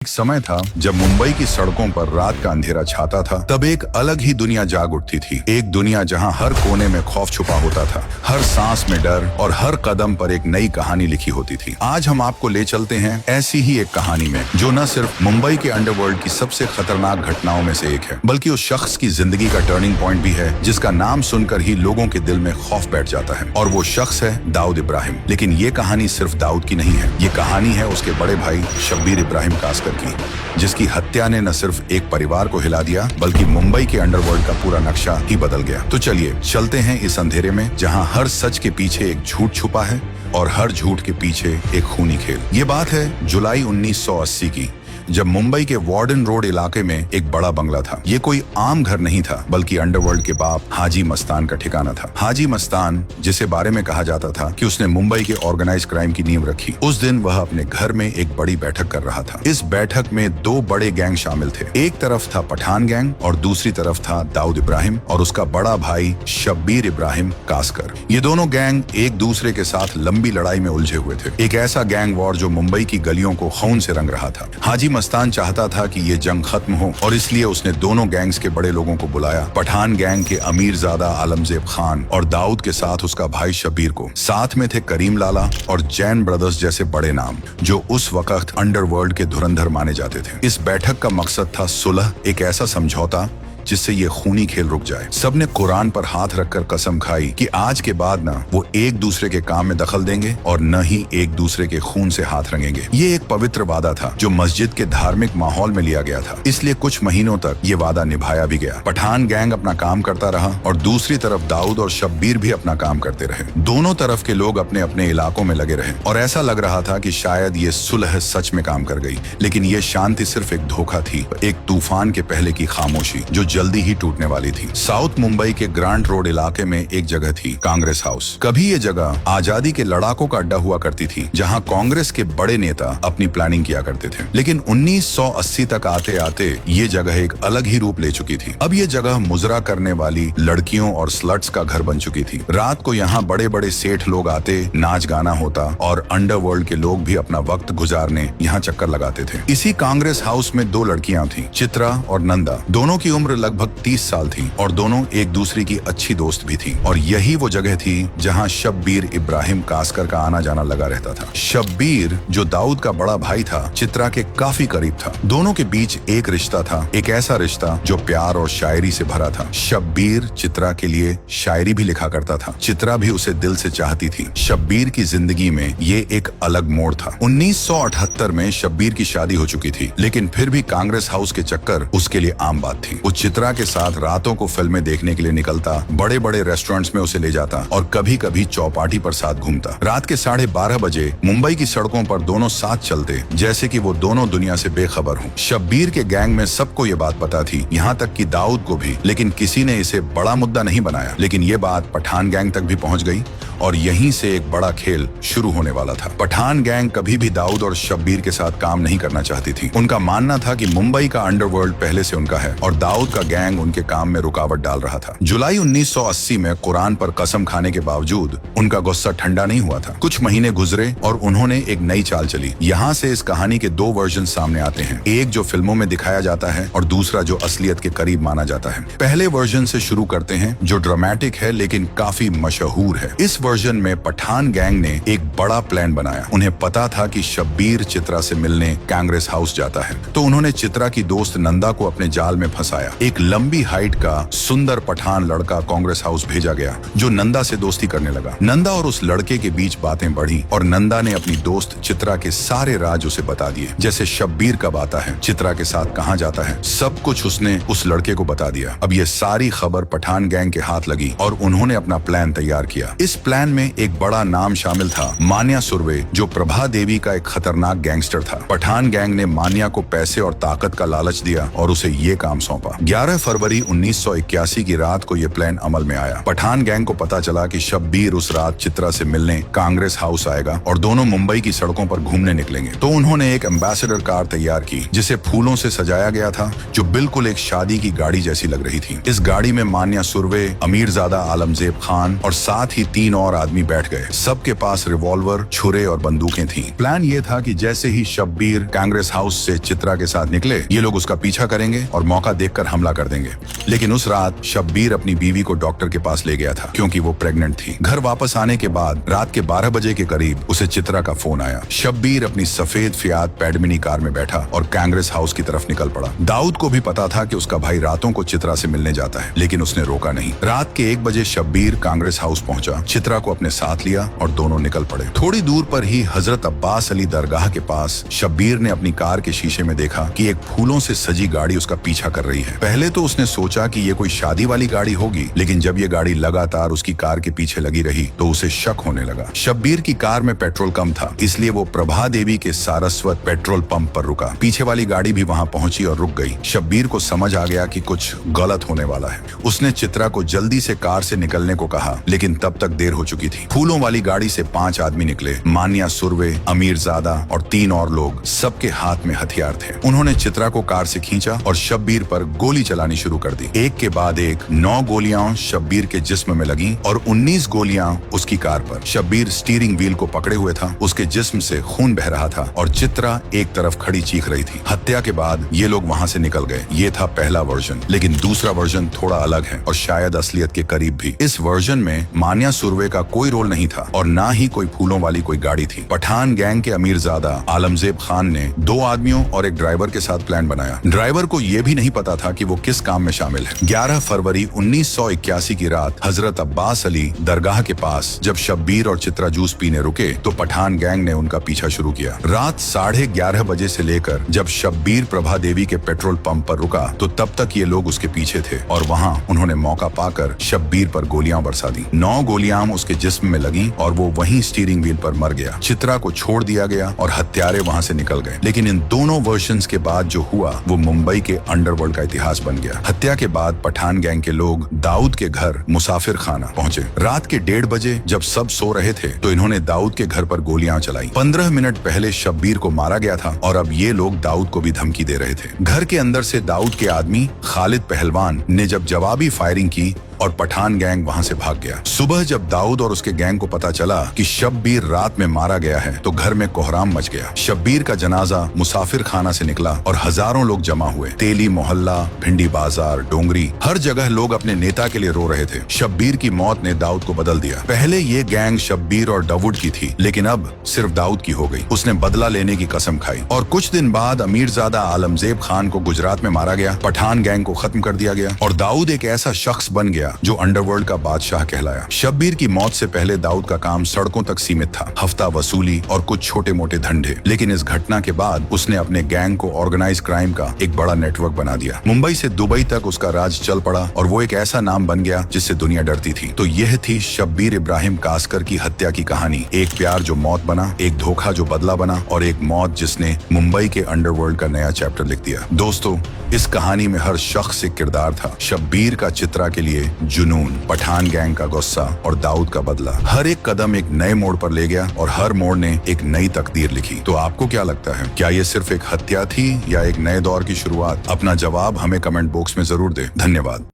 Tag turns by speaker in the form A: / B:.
A: एक समय था जब मुंबई की सड़कों पर रात का अंधेरा छाता था। तब एक अलग ही दुनिया जाग उठती थी। एक दुनिया जहां हर कोने में खौफ छुपा होता था, हर सांस में डर और हर कदम पर एक नई कहानी लिखी होती थी। आज हम आपको ले चलते हैं ऐसी ही एक कहानी में, जो न सिर्फ मुंबई के अंडरवर्ल्ड की सबसे खतरनाक घटनाओं में से एक है, बल्कि उस शख्स की जिंदगी का टर्निंग पॉइंट भी है जिसका नाम सुनकर ही लोगों के दिल में खौफ बैठ जाता है। और वो शख्स है दाऊद इब्राहिम। लेकिन ये कहानी सिर्फ दाऊद की नहीं है, ये कहानी है उसके बड़े भाई शब्बीर इब्राहिम कासकर की, जिसकी हत्या ने न सिर्फ एक परिवार को हिला दिया बल्कि मुंबई के अंडरवर्ल्ड का पूरा नक्शा ही बदल गया। तो चलिए चलते हैं इस अंधेरे में, जहां हर सच के पीछे एक झूठ छुपा है और हर झूठ के पीछे एक खूनी खेल। ये बात है जुलाई 1980 की, जब मुंबई के वार्डन रोड इलाके में एक बड़ा बंगला था। ये कोई आम घर नहीं था, बल्कि अंडरवर्ल्ड के बाप हाजी मस्तान का ठिकाना था। हाजी मस्तान, जिसे बारे में कहा जाता था कि उसने मुंबई के ऑर्गेनाइज क्राइम की नींव रखी, उस दिन वह अपने घर में एक बड़ी बैठक कर रहा था। इस बैठक में दो बड़े गैंग शामिल थे। एक तरफ था पठान गैंग और दूसरी तरफ था दाऊद इब्राहिम और उसका बड़ा भाई शब्बीर इब्राहिम कासकर। ये दोनों गैंग एक दूसरे के साथ लंबी लड़ाई में उलझे हुए थे। एक ऐसा गैंग वॉर जो मुंबई की गलियों को खून से रंग रहा था। हाजी मस्तान चाहता था कि ये जंग खत्म हो और इसलिए उसने दोनों गैंग्स के बड़े लोगों को बुलाया। पठान गैंग के अमीरजादा आलमजेब खान और दाऊद के साथ उसका भाई शब्बीर को। साथ में थे करीम लाला और जैन ब्रदर्स जैसे बड़े नाम, जो उस वक्त अंडरवर्ल्ड के धुरंधर माने जाते थे। इस बैठक का मकसद था सुलह, एक ऐसा समझौता जिससे ये खूनी खेल रुक जाए। सबने कुरान पर हाथ रखकर कसम खाई कि आज के बाद ना वो एक दूसरे के काम में दखल देंगे और न ही एक दूसरे के खून से हाथ रंगेंगे। ये एक पवित्र वादा था जो मस्जिद के धार्मिक माहौल में लिया गया था, इसलिए कुछ महीनों तक ये वादा निभाया भी गया। पठान गैंग अपना काम करता रहा और दूसरी तरफ दाऊद और शब्बीर भी अपना काम करते रहे। दोनों तरफ के लोग अपने अपने इलाकों में लगे रहे और ऐसा लग रहा था कि शायद ये सुलह सच में काम कर गई। लेकिन ये शांति सिर्फ एक धोखा थी, एक तूफान के पहले की खामोशी जो जल्दी ही टूटने वाली थी। साउथ मुंबई के ग्रांट रोड इलाके में एक जगह थी, कांग्रेस हाउस। कभी ये जगह आजादी के लड़ाकों का अड्डा हुआ करती थी, जहां कांग्रेस के बड़े नेता अपनी प्लानिंग किया करते थे। लेकिन 1980 तक आते आते ये जगह एक अलग ही रूप ले चुकी थी। अब ये जगह मुजरा करने वाली लड़कियों और स्लट्स का घर बन चुकी थी। रात को यहाँ बड़े बड़े सेठ लोग आते, नाच गाना होता और अंडरवर्ल्ड के लोग भी अपना वक्त गुजारने यहाँ चक्कर लगाते थे। इसी कांग्रेस हाउस में दो लड़कियां थीं, चित्रा और नंदा। दोनों की उम्र लगभग 30 साल थी और दोनों एक दूसरे की अच्छी दोस्त भी थी। और यही वो जगह थी जहां शब्बीर इब्राहिम कासकर का आना जाना लगा रहता था। शब्बीर, जो दाऊद का बड़ा भाई था, चित्रा के काफी करीब था। दोनों के बीच एक रिश्ता था, एक ऐसा रिश्ता जो प्यार और शायरी से भरा था। शब्बीर चित्रा के लिए शायरी भी लिखा करता था। चित्रा भी उसे दिल से चाहती थी। शब्बीर की जिंदगी में ये एक अलग मोड़ था। 1978 में शब्बीर की शादी हो चुकी थी, लेकिन फिर भी कांग्रेस हाउस के चक्कर उसके लिए आम बात थी। वो चित्रा के साथ रातों को फिल्में देखने के लिए निकलता, बड़े बड़े रेस्टोरेंट्स में उसे ले जाता और कभी कभी चौपाटी पर साथ घूमता। रात के 12:30 बजे मुंबई की सड़कों पर दोनों साथ चलते, जैसे कि वो दोनों दुनिया से बेखबर हों। शब्बीर के गैंग में सबको ये बात पता थी, यहाँ तक कि दाऊद को भी, लेकिन किसी ने इसे बड़ा मुद्दा नहीं बनाया। लेकिन ये बात पठान गैंग तक भी पहुंच गई और यहीं से एक बड़ा खेल शुरू होने वाला था। पठान गैंग कभी भी दाऊद और शब्बीर के साथ काम नहीं करना चाहती थी। उनका मानना था कि मुंबई का अंडरवर्ल्ड पहले से उनका है और दाऊद का गैंग उनके काम में रुकावट डाल रहा था। जुलाई 1980 में कुरान पर कसम खाने के बावजूद उनका गुस्सा ठंडा नहीं हुआ था। कुछ महीने गुजरे और उन्होंने एक नई चाल चली। यहाँ से इस कहानी के दो वर्जन सामने आते हैं, एक जो फिल्मों में दिखाया जाता है और दूसरा जो असलियत के करीब माना जाता है। पहले वर्जन से शुरू करते हैं, जो ड्रामेटिक है लेकिन काफी मशहूर है। इस वर्जन में पठान गैंग ने एक बड़ा प्लान बनाया। उन्हें पता था कि शब्बीर चित्रा से मिलने कांग्रेस हाउस जाता है, तो उन्होंने चित्रा की दोस्त नंदा को अपने जाल में फंसाया। एक लंबी हाइट का सुंदर पठान लड़का कांग्रेस हाउस भेजा गया, जो नंदा से दोस्ती करने लगा। नंदा और उस लड़के के बीच बातें बढ़ी और नंदा ने अपनी दोस्त चित्रा के सारे राज उसे बता दिए, जैसे शब्बीर कब आता है, चित्रा के साथ कहाँ जाता है, सब कुछ उसने उस लड़के को बता दिया। अब ये सारी खबर पठान गैंग के हाथ लगी और उन्होंने अपना प्लान तैयार किया। इस प्लान में एक बड़ा नाम शामिल था, मान्या सुर्वे, जो प्रभा देवी का एक खतरनाक गैंगस्टर था। पठान गैंग ने मान्या को पैसे और ताकत का लालच दिया और उसे ये काम सौंपा। 11 फरवरी 1981 की रात को यह प्लान अमल में आया। पठान गैंग को पता चला कि शब्बीर उस रात चित्रा से मिलने कांग्रेस हाउस आएगा और दोनों मुंबई की सड़कों पर घूमने निकलेंगे। तो उन्होंने एक एम्बेसडर कार तैयार की, जिसे फूलों से सजाया गया था, जो बिल्कुल एक शादी की गाड़ी जैसी लग रही थी। इस गाड़ी में मान्या सुर्वे, अमीरजादा आलमजेब खान और साथ ही 3 और और आदमी बैठ गए। सबके पास रिवॉल्वर, छुरे और बंदूकें थीं। प्लान ये था कि जैसे ही शब्बीर कांग्रेस हाउस से चित्रा के साथ निकले, ये लोग उसका पीछा करेंगे और मौका देखकर हमला कर देंगे। लेकिन उस रात शब्बीर अपनी बीवी को डॉक्टर के पास ले गया था क्योंकि वो प्रेग्नेंट थी। घर वापस आने के बाद रात के 12 बजे के करीब उसे चित्रा का फोन आया। शब्बीर अपनी सफेद फियाट पैडमिनी कार में बैठा और कांग्रेस हाउस की तरफ निकल पड़ा। दाऊद को भी पता था कि उसका भाई रातों को चित्रा से मिलने जाता है, लेकिन उसने रोका नहीं। रात के 1 बजे शब्बीर कांग्रेस हाउस पहुंचा, चित्रा को अपने साथ लिया और दोनों निकल पड़े। थोड़ी दूर पर ही हजरत अब्बास अली दरगाह के पास शब्बीर ने अपनी कार के शीशे में देखा कि एक फूलों से सजी गाड़ी उसका पीछा कर रही है। पहले तो उसने सोचा कि ये कोई शादी वाली गाड़ी होगी, लेकिन जब ये गाड़ी लगातार उसकी कार के पीछे लगी रही तो उसे शक होने लगा। शब्बीर की कार में पेट्रोल कम था, इसलिए वो प्रभा देवी के सारस्वत पेट्रोल पंप पर रुका। पीछे वाली गाड़ी भी वहां पहुंची और रुक गई। शब्बीर को समझ आ गया कि कुछ गलत होने वाला है। उसने चित्रा को जल्दी से कार से निकलने को कहा, लेकिन तब तक देर हो चुकी थी। फूलों वाली गाड़ी से 5 आदमी निकले। मान्या सुरवे, अमीरजादा और 3 और लोग, सबके हाथ में हथियार थे। उन्होंने चित्रा को कार से खींचा और शब्बीर पर गोली चलानी शुरू कर दी। एक के बाद एक 9 गोलियां शब्बीर के जिस्म में लगी और 19 गोलियां उसकी कार पर। शब्बीर स्टीयरिंग व्हील को पकड़े हुए था, उसके जिस्म से खून बह रहा था और चित्रा एक तरफ खड़ी चीख रही थी। हत्या के बाद ये लोग वहां से निकल गए। ये था पहला वर्जन, लेकिन दूसरा वर्जन थोड़ा अलग है और शायद असलियत के करीब भी। इस वर्जन में मान्या सुरवे का कोई रोल नहीं था और ना ही कोई फूलों वाली कोई गाड़ी थी। पठान गैंग के अमीरजादा आलमजेब खान ने 2 आदमियों और एक ड्राइवर के साथ प्लान बनाया। ड्राइवर को यह भी नहीं पता था कि वो किस काम में शामिल है। 11 फरवरी 1981 की रात हजरत अब्बास अली दरगाह के पास जब शब्बीर और चित्रा जूस पीने रुके तो पठान गैंग ने उनका पीछा शुरू किया। रात 11:30 बजे से लेकर जब शब्बीर प्रभा देवी के पेट्रोल पंप पर रुका तो तब तक ये लोग उसके पीछे थे और वहाँ उन्होंने मौका पाकर शब्बीर पर गोलियां बरसा दी। 9 गोलियां उसके जिस्म में लगी और वो वहीं स्टीयरिंग व्हील पर मर गया। चित्रा को छोड़ दिया गया और हत्यारे वहाँ से निकल गए। लेकिन इन दोनों वर्जन्स के बाद जो हुआ वो मुंबई के अंडरवर्ल्ड का इतिहास बन गया। हत्या के बाद पठान गैंग के लोग दाऊद के घर मुसाफिर खाना पहुंचे। रात के 1:30 बजे जब सब सो रहे थे तो इन्होंने दाऊद के घर पर गोलियां चलाई। 15 मिनट पहले शब्बीर को मारा गया था और अब ये लोग दाऊद को भी धमकी दे रहे थे। घर के अंदर से दाऊद के आदमी खालिद पहलवान ने जब जवाबी फायरिंग की और पठान गैंग वहां से भाग गया। सुबह जब दाऊद और उसके गैंग को पता चला कि शब्बीर रात में मारा गया है तो घर में कोहराम मच गया। शब्बीर का जनाजा मुसाफिर खाना से निकला और हजारों लोग जमा हुए। तेली मोहल्ला, भिंडी बाजार, डोंगरी, हर जगह लोग अपने नेता के लिए रो रहे थे। शब्बीर की मौत ने दाऊद को बदल दिया। पहले ये गैंग शब्बीर और दाऊद की थी, लेकिन अब सिर्फ दाऊद की हो गई। उसने बदला लेने की कसम खाई और कुछ दिन बाद अमीरजादा आलमजेब खान को गुजरात में मारा गया। पठान गैंग को खत्म कर दिया गया और दाऊद एक ऐसा शख्स बन गया जो अंडरवर्ल्ड का बादशाह कहलाया। शब्बीर की मौत से पहले दाऊद का काम सड़कों तक सीमित था, हफ्ता वसूली और कुछ छोटे मोटे धंधे। लेकिन इस घटना के बाद उसने अपने गैंग को ऑर्गेनाइज क्राइम का एक बड़ा नेटवर्क बना दिया। मुंबई से दुबई तक उसका राज चल पड़ा और वो एक ऐसा नाम बन गया जिससे दुनिया डरती थी। तो यह थी शब्बीर इब्राहिम कासकर की हत्या की कहानी। एक प्यार जो मौत बना, एक धोखा जो बदला बना और एक मौत जिसने मुंबई के अंडरवर्ल्ड का नया चैप्टर लिख दिया। दोस्तों, इस कहानी में हर शख्स एक किरदार था। शब्बीर का चित्रा के लिए जुनून, पठान गैंग का गुस्सा और दाऊद का बदला। हर एक कदम एक नए मोड़ पर ले गया और हर मोड़ ने एक नई तकदीर लिखी। तो आपको क्या लगता है, क्या ये सिर्फ एक हत्या थी या एक नए दौर की शुरुआत? अपना जवाब हमें कमेंट बॉक्स में जरूर दें। धन्यवाद।